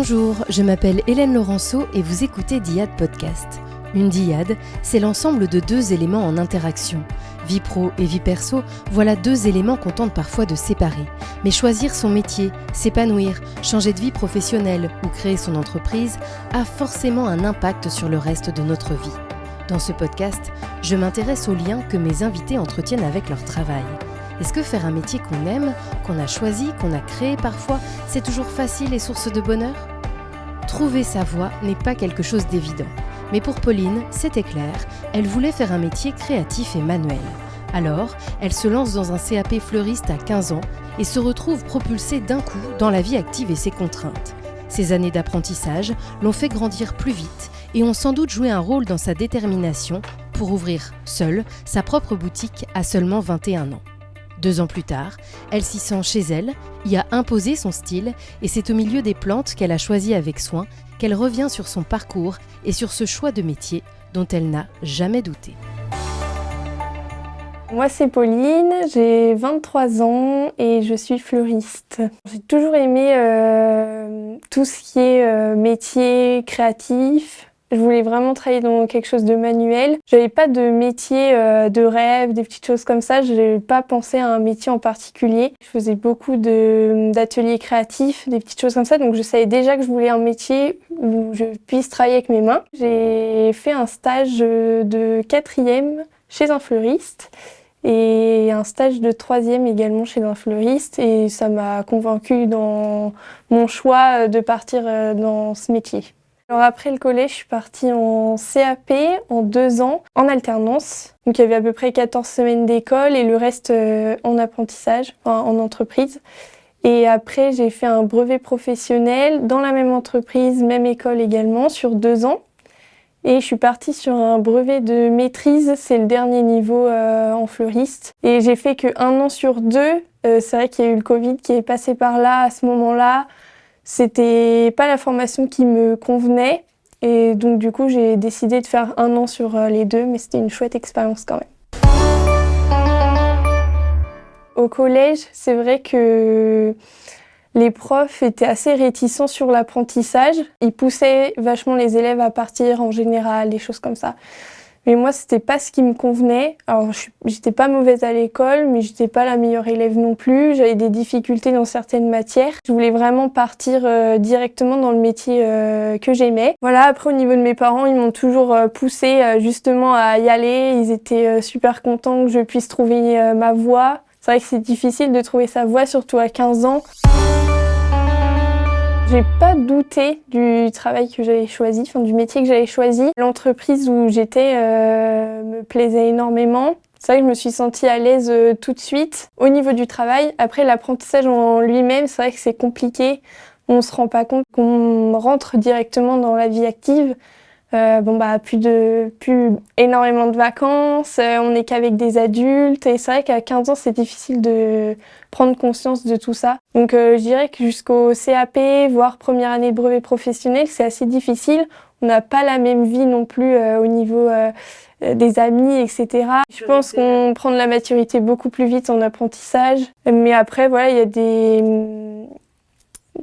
Bonjour, je m'appelle Hélène Laurenceau et vous écoutez Dyade Podcast. Une dyade, c'est l'ensemble de deux éléments en interaction. Vie pro et vie perso, voilà deux éléments qu'on tente parfois de séparer. Mais choisir son métier, s'épanouir, changer de vie professionnelle ou créer son entreprise a forcément un impact sur le reste de notre vie. Dans ce podcast, je m'intéresse aux liens que mes invités entretiennent avec leur travail. Est-ce que faire un métier qu'on aime, qu'on a choisi, qu'on a créé parfois, c'est toujours facile et source de bonheur ? Trouver sa voie n'est pas quelque chose d'évident. Mais pour Pauline, c'était clair, elle voulait faire un métier créatif et manuel. Alors, elle se lance dans un CAP fleuriste à 15 ans et se retrouve propulsée d'un coup dans la vie active et ses contraintes. Ces années d'apprentissage l'ont fait grandir plus vite et ont sans doute joué un rôle dans sa détermination pour ouvrir, seule, sa propre boutique à seulement 21 ans. 2 ans plus tard, elle s'y sent chez elle, y a imposé son style et c'est au milieu des plantes qu'elle a choisies avec soin qu'elle revient sur son parcours et sur ce choix de métier dont elle n'a jamais douté. Moi c'est Pauline, j'ai 23 ans et je suis fleuriste. J'ai toujours aimé tout ce qui est métier créatif. Je voulais vraiment travailler dans quelque chose de manuel. J'avais pas de métier de rêve, des petites choses comme ça. Je n'avais pas pensé à un métier en particulier. Je faisais beaucoup d'ateliers créatifs, des petites choses comme ça. Donc je savais déjà que je voulais un métier où je puisse travailler avec mes mains. J'ai fait un stage de 4e chez un fleuriste et un stage de 3e également chez un fleuriste. Et ça m'a convaincue dans mon choix de partir dans ce métier. Alors après le collège, je suis partie en CAP en 2 ans, en alternance. Donc il y avait à peu près 14 semaines d'école et le reste en apprentissage, en entreprise. Et après, j'ai fait un brevet professionnel dans la même entreprise, même école également, sur 2 ans. Et je suis partie sur un brevet de maîtrise, c'est le dernier niveau en fleuriste. Et j'ai fait que 1 an sur 2. C'est vrai qu'il y a eu le Covid qui est passé par là à ce moment-là. C'était pas la formation qui me convenait et donc du coup j'ai décidé de faire 1 an sur les 2, mais c'était une chouette expérience quand même. Au collège, c'est vrai que les profs étaet assez réticents sur l'apprentissage. Ils poussaient vachement les élèves à partir en général, des choses comme ça. Mais moi, c'était pas ce qui me convenait. Alors, j'étais pas mauvaise à l'école, mais j'étais pas la meilleure élève non plus. J'avais des difficultés dans certaines matières. Je voulais vraiment partir directement dans le métier que j'aimais. Voilà, après, au niveau de mes parents, ils m'ont toujours poussée justement à y aller. Ils étaient super contents que je puisse trouver ma voie. C'est vrai que c'est difficile de trouver sa voie, surtout à 15 ans. J'ai pas douté du travail que j'avais choisi, du métier que j'avais choisi. L'entreprise où j'étais me plaisait énormément. C'est vrai que je me suis sentie à l'aise tout de suite. Au niveau du travail, après l'apprentissage en lui-même, c'est vrai que c'est compliqué. On se rend pas compte qu'on rentre directement dans la vie active. Plus énormément de vacances, on n'est qu'avec des adultes et c'est vrai qu'à 15 ans c'est difficile de prendre conscience de tout ça. Donc je dirais que jusqu'au CAP, voire première année de brevet professionnel, c'est assez difficile. On n'a pas la même vie non plus au niveau des amis, etc. Je pense qu'on prend de la maturité beaucoup plus vite en apprentissage. Mais après, voilà, il y a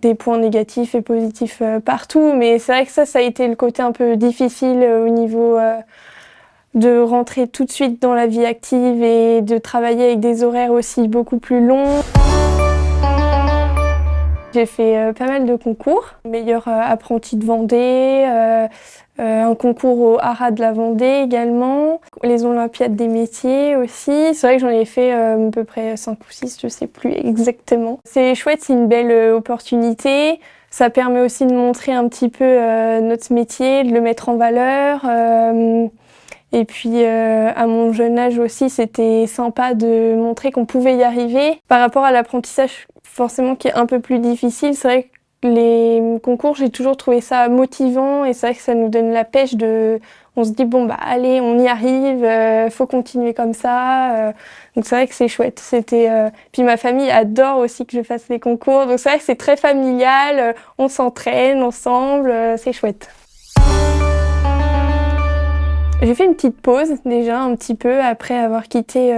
des points négatifs et positifs partout, mais c'est vrai que ça a été le côté un peu difficile au niveau de rentrer tout de suite dans la vie active et de travailler avec des horaires aussi beaucoup plus longs. J'ai fait pas mal de concours, meilleur apprenti de Vendée, un concours au Haras de la Vendée également, les Olympiades des métiers aussi. C'est vrai que j'en ai fait à peu près 5 ou 6, je sais plus exactement. C'est chouette, c'est une belle opportunité. Ça permet aussi de montrer un petit peu notre métier, de le mettre en valeur. Et puis à mon jeune âge aussi, c'était sympa de montrer qu'on pouvait y arriver. Par rapport à l'apprentissage, forcément qui est un peu plus difficile, c'est vrai que les concours, j'ai toujours trouvé ça motivant et c'est vrai que ça nous donne la pêche on se dit allez, on y arrive, faut continuer comme ça. Donc c'est vrai que c'est chouette. Puis ma famille adore aussi que je fasse les concours, donc c'est vrai que c'est très familial, on s'entraîne ensemble, c'est chouette. J'ai fait une petite pause déjà un petit peu après avoir quitté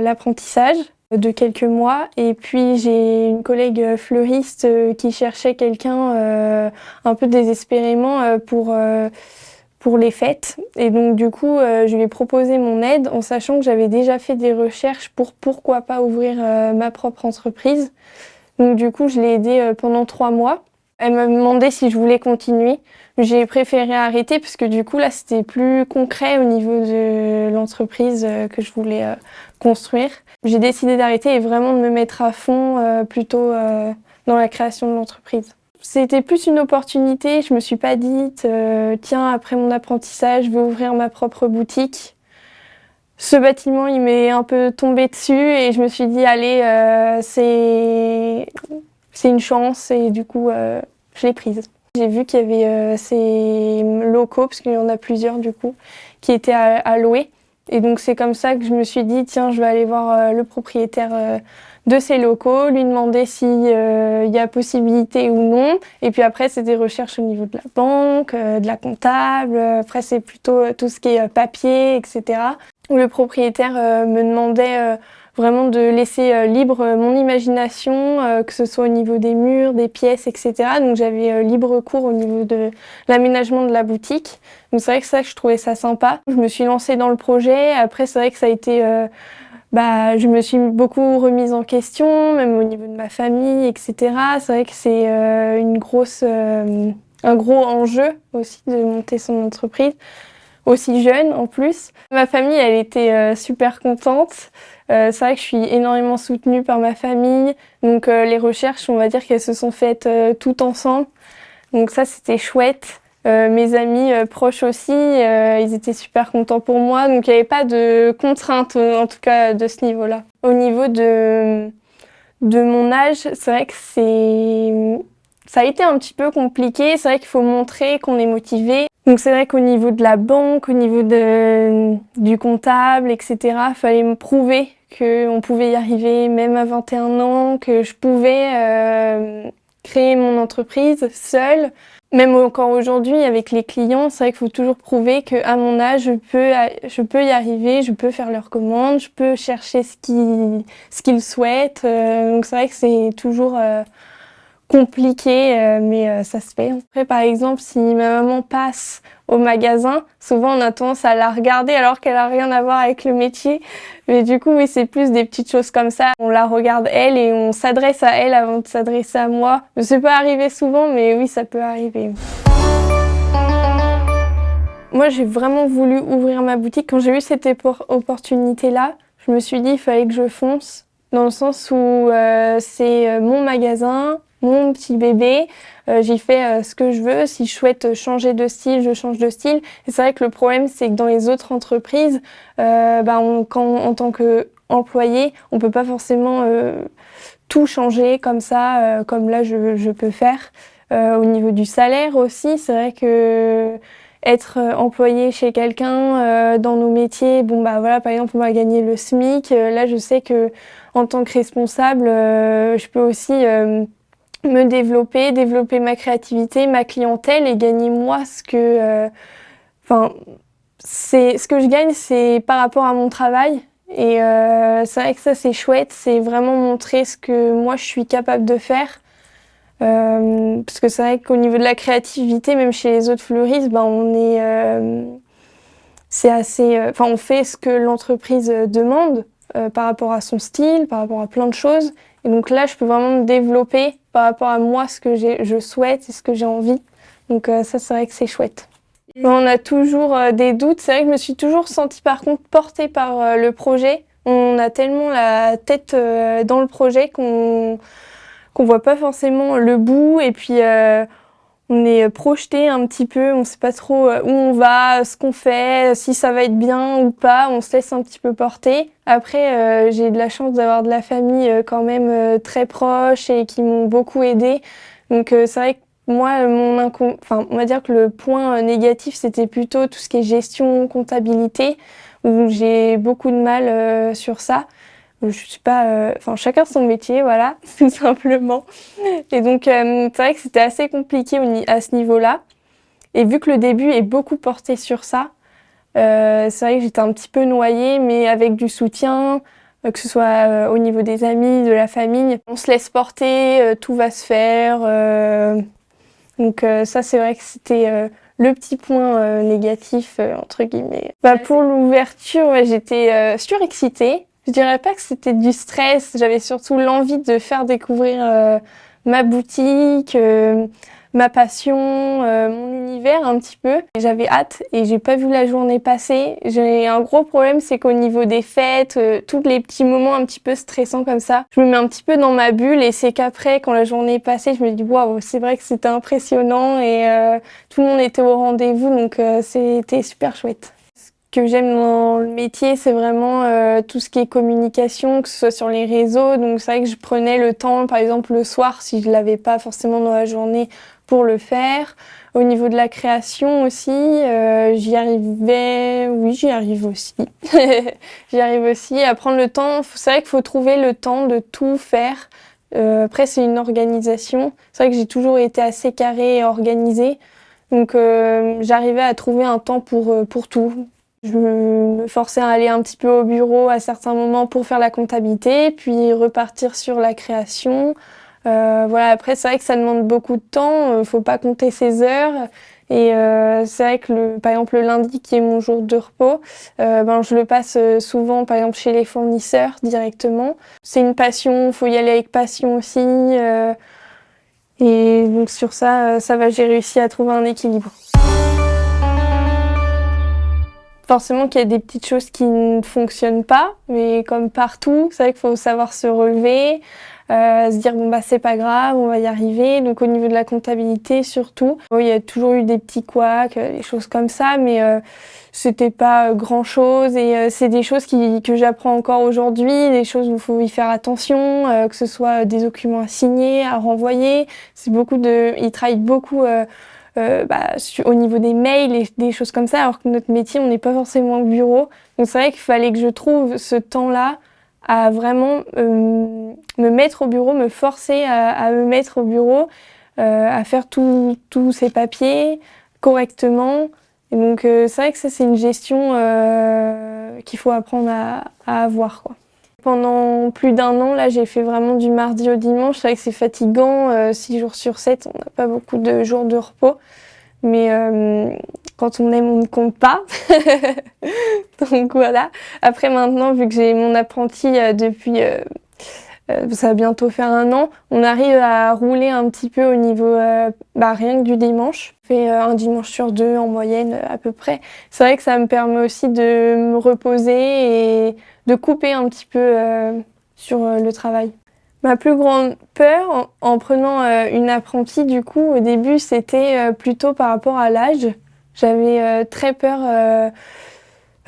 l'apprentissage. de quelques mois. Et puis j'ai une collègue fleuriste qui cherchait quelqu'un un peu désespérément pour les fêtes. Et donc du coup, je lui ai proposé mon aide en sachant que j'avais déjà fait des recherches pour pourquoi pas ouvrir ma propre entreprise. Donc du coup, je l'ai aidée pendant 3 mois. Elle m'a demandé si je voulais continuer. J'ai préféré arrêter parce que du coup, là, c'était plus concret au niveau de l'entreprise que je voulais construire. J'ai décidé d'arrêter et vraiment de me mettre à fond plutôt dans la création de l'entreprise. C'était plus une opportunité. Je me suis pas dite tiens, après mon apprentissage, je vais ouvrir ma propre boutique. Ce bâtiment, il m'est un peu tombé dessus et je me suis dit allez, c'est une chance et du coup, je l'ai prise. J'ai vu qu'il y avait ces locaux, parce qu'il y en a plusieurs du coup, qui étaient à louer. Et donc c'est comme ça que je me suis dit tiens, je vais aller voir le propriétaire de ces locaux, lui demander s'il y a possibilité ou non. Et puis après, c'est des recherches au niveau de la banque, de la comptable. Après, c'est plutôt tout ce qui est papier, etc. Le propriétaire me demandait vraiment de laisser libre mon imagination, que ce soit au niveau des murs, des pièces, etc. Donc j'avais libre cours au niveau de l'aménagement de la boutique. Donc c'est vrai que ça, je trouvais ça sympa. Je me suis lancée dans le projet. Après, c'est vrai que ça a été... je me suis beaucoup remise en question, même au niveau de ma famille, etc. C'est vrai que c'est un gros enjeu aussi de monter son entreprise, aussi jeune en plus. Ma famille, elle était super contente. C'est vrai que je suis énormément soutenue par ma famille. Donc les recherches, on va dire qu'elles se sont faites toutes ensemble. Donc ça, c'était chouette. Mes amis proches aussi, ils étaient super contents pour moi. Donc il n'y avait pas de contraintes, en tout cas de ce niveau-là. Au niveau de mon âge, c'est vrai que ça a été un petit peu compliqué. C'est vrai qu'il faut montrer qu'on est motivé. Donc c'est vrai qu'au niveau de la banque, au niveau du comptable, etc., il fallait me prouver qu'on pouvait y arriver même à 21 ans, que je pouvais créer mon entreprise seule. Même encore aujourd'hui, avec les clients, c'est vrai qu'il faut toujours prouver qu'à mon âge, je peux y arriver, je peux faire leurs commandes, je peux chercher ce qu'ils souhaitent. Donc c'est vrai que c'est toujours compliqué, mais ça se fait. Après, par exemple, si ma maman passe au magasin, souvent on a tendance à la regarder alors qu'elle a rien à voir avec le métier. Mais du coup, oui, c'est plus des petites choses comme ça. On la regarde elle et on s'adresse à elle avant de s'adresser à moi. Ça peut arriver souvent, mais oui, ça peut arriver. Moi, j'ai vraiment voulu ouvrir ma boutique. Quand j'ai eu cette opportunité-là, je me suis dit il fallait que je fonce, dans le sens où c'est mon magasin, mon petit bébé, j'y fais ce que je veux. Si je souhaite changer de style, je change de style. Et c'est vrai que le problème, c'est que dans les autres entreprises, en tant qu'employé, on peut pas forcément tout changer comme ça, comme là je peux faire. Au niveau du salaire aussi, c'est vrai que être employé chez quelqu'un dans nos métiers, par exemple on va gagner le SMIC. Là je sais que en tant que responsable, je peux aussi me développer ma créativité, ma clientèle et gagner moi c'est ce que je gagne, c'est par rapport à mon travail. Et c'est vrai que ça c'est chouette, c'est vraiment montrer ce que moi je suis capable de faire. Parce que c'est vrai qu'au niveau de la créativité, même chez les autres fleuristes, c'est assez, on fait ce que l'entreprise demande par rapport à son style, par rapport à plein de choses. Et donc là, je peux vraiment me développer par rapport à moi, ce que je souhaite et ce que j'ai envie. Donc ça, c'est vrai que c'est chouette. On a toujours des doutes. C'est vrai que je me suis toujours sentie par contre portée par le projet. On a tellement la tête dans le projet qu'on voit pas forcément le bout. Et puis on est projeté un petit peu. On sait pas trop où on va, ce qu'on fait, si ça va être bien ou pas. On se laisse un petit peu porter. Après, j'ai de la chance d'avoir de la famille quand même très proche et qui m'ont beaucoup aidée. Donc c'est vrai que moi, on va dire que le point négatif, c'était plutôt tout ce qui est gestion, comptabilité, où j'ai beaucoup de mal sur ça. Je suis pas, chacun son métier, voilà, tout simplement. Et donc, c'est vrai que c'était assez compliqué à ce niveau-là. Et vu que le début est beaucoup porté sur ça, c'est vrai que j'étais un petit peu noyée, mais avec du soutien, que ce soit au niveau des amis, de la famille. On se laisse porter, tout va se faire. Donc ça, c'est vrai que c'était le petit point négatif, entre guillemets. Pour l'ouverture, j'étais surexcitée. Je dirais pas que c'était du stress, j'avais surtout l'envie de faire découvrir ma boutique, ma passion, mon univers un petit peu. J'avais hâte et j'ai pas vu la journée passer. J'ai un gros problème, c'est qu'au niveau des fêtes, tous les petits moments un petit peu stressants comme ça, je me mets un petit peu dans ma bulle et c'est qu'après, quand la journée est passée, je me dis waouh, c'est vrai que c'était impressionnant et tout le monde était au rendez-vous, donc c'était super chouette. Ce que j'aime dans le métier, c'est vraiment tout ce qui est communication, que ce soit sur les réseaux. Donc c'est vrai que je prenais le temps, par exemple le soir, si je l'avais pas forcément dans la journée, pour le faire. Au niveau de la création aussi, j'y arrivais, oui, j'y arrive aussi. J'y arrive aussi à prendre le temps. C'est vrai qu'il faut trouver le temps de tout faire. Après, c'est une organisation. C'est vrai que j'ai toujours été assez carrée et organisée. Donc j'arrivais à trouver un temps pour tout. Je me forçais à aller un petit peu au bureau à certains moments pour faire la comptabilité, puis repartir sur la création. Voilà, après, c'est vrai que ça demande beaucoup de temps, faut pas compter ses heures. Et c'est vrai que, par exemple, le lundi, qui est mon jour de repos, je le passe souvent, par exemple, chez les fournisseurs directement. C'est une passion, faut y aller avec passion aussi. Et donc sur ça va, j'ai réussi à trouver un équilibre. Forcément qu'il y a des petites choses qui ne fonctionnent pas, mais comme partout, c'est vrai qu'il faut savoir se relever, se dire c'est pas grave, on va y arriver. Donc au niveau de la comptabilité surtout, il y a toujours eu des petits couacs, des choses comme ça, mais c'était pas grand chose et c'est des choses que j'apprends encore aujourd'hui, des choses où il faut y faire attention, que ce soit des documents à signer, à renvoyer. Ils travaillent beaucoup au niveau des mails et des choses comme ça, alors que notre métier, on n'est pas forcément au bureau. Donc c'est vrai qu'il fallait que je trouve ce temps-là à vraiment me mettre au bureau, me forcer à me mettre au bureau, à faire tous ces papiers correctement. Et donc c'est vrai que ça, c'est une gestion qu'il faut apprendre à avoir, quoi. Pendant plus d'un an, là, j'ai fait vraiment du mardi au dimanche. C'est vrai que c'est fatigant, 6 jours sur 7, on n'a pas beaucoup de jours de repos. Mais quand on aime, on ne compte pas. Donc voilà. Après maintenant, vu que j'ai mon apprenti depuis, ça va bientôt faire 1 an, on arrive à rouler un petit peu au niveau rien que du dimanche. Je fais un dimanche sur 2 en moyenne à peu près. C'est vrai que ça me permet aussi de me reposer et de couper un petit peu sur le travail. Ma plus grande peur en prenant une apprentie, du coup, au début, c'était plutôt par rapport à l'âge. J'avais très peur.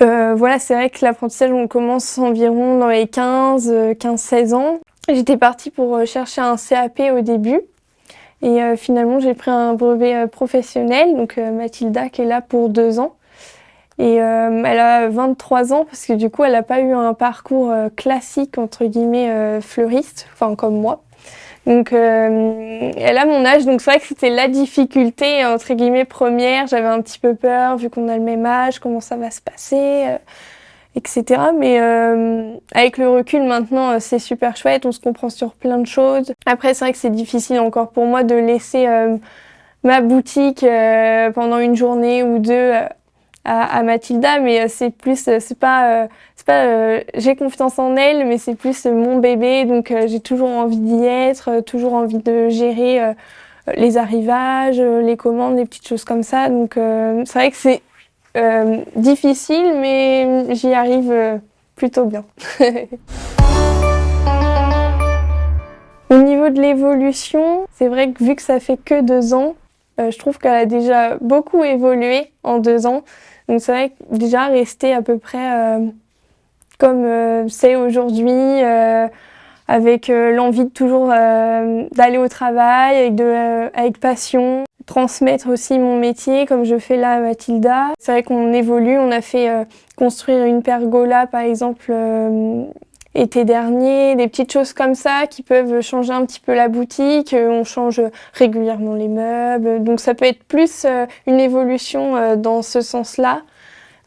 C'est vrai que l'apprentissage, on commence environ dans les 15-16 ans. J'étais partie pour chercher un CAP au début. Et finalement, j'ai pris un brevet professionnel, donc Mathilda, qui est là pour 2 ans. Et elle a 23 ans parce que du coup, elle n'a pas eu un parcours classique, entre guillemets, fleuriste, enfin comme moi. Donc elle a mon âge, donc c'est vrai que c'était la difficulté, entre guillemets, première. J'avais un petit peu peur, vu qu'on a le même âge, comment ça va se passer, etc. Mais avec le recul maintenant, c'est super chouette, on se comprend sur plein de choses. Après, c'est vrai que c'est difficile encore pour moi de laisser ma boutique pendant une journée ou deux à Mathilda, mais c'est pas j'ai confiance en elle, mais c'est plus mon bébé, donc j'ai toujours envie d'y être, toujours envie de gérer les arrivages, les commandes, les petites choses comme ça. Donc c'est vrai que c'est difficile, mais j'y arrive plutôt bien. Au niveau de l'évolution, c'est vrai que vu que ça fait que 2 ans, je trouve qu'elle a déjà beaucoup évolué en 2 ans. Donc c'est vrai que déjà rester à peu près comme c'est aujourd'hui, avec l'envie de toujours d'aller au travail, avec passion, transmettre aussi mon métier comme je fais là à Mathilda. C'est vrai qu'on évolue, on a fait construire une pergola par exemple été dernier, des petites choses comme ça qui peuvent changer un petit peu la boutique. On change régulièrement les meubles, donc ça peut être plus une évolution dans ce sens-là.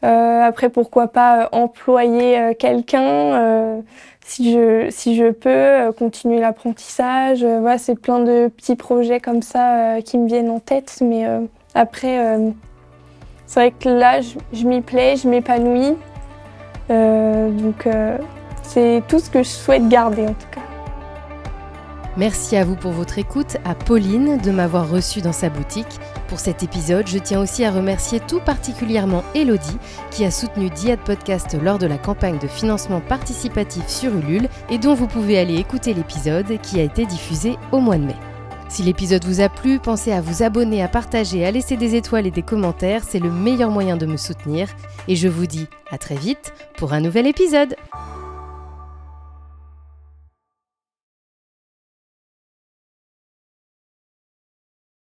Après, pourquoi pas employer quelqu'un si je peux, continuer l'apprentissage. Voilà, c'est plein de petits projets comme ça qui me viennent en tête. Mais après, c'est vrai que là, je m'y plais, je m'épanouis. Donc, c'est tout ce que je souhaite garder en tout cas. Merci à vous pour votre écoute, à Pauline de m'avoir reçue dans sa boutique. Pour cet épisode, je tiens aussi à remercier tout particulièrement Elodie qui a soutenu Diade Podcast lors de la campagne de financement participatif sur Ulule et dont vous pouvez aller écouter l'épisode qui a été diffusé au mois de mai. Si l'épisode vous a plu, pensez à vous abonner, à partager, à laisser des étoiles et des commentaires, c'est le meilleur moyen de me soutenir. Et je vous dis à très vite pour un nouvel épisode.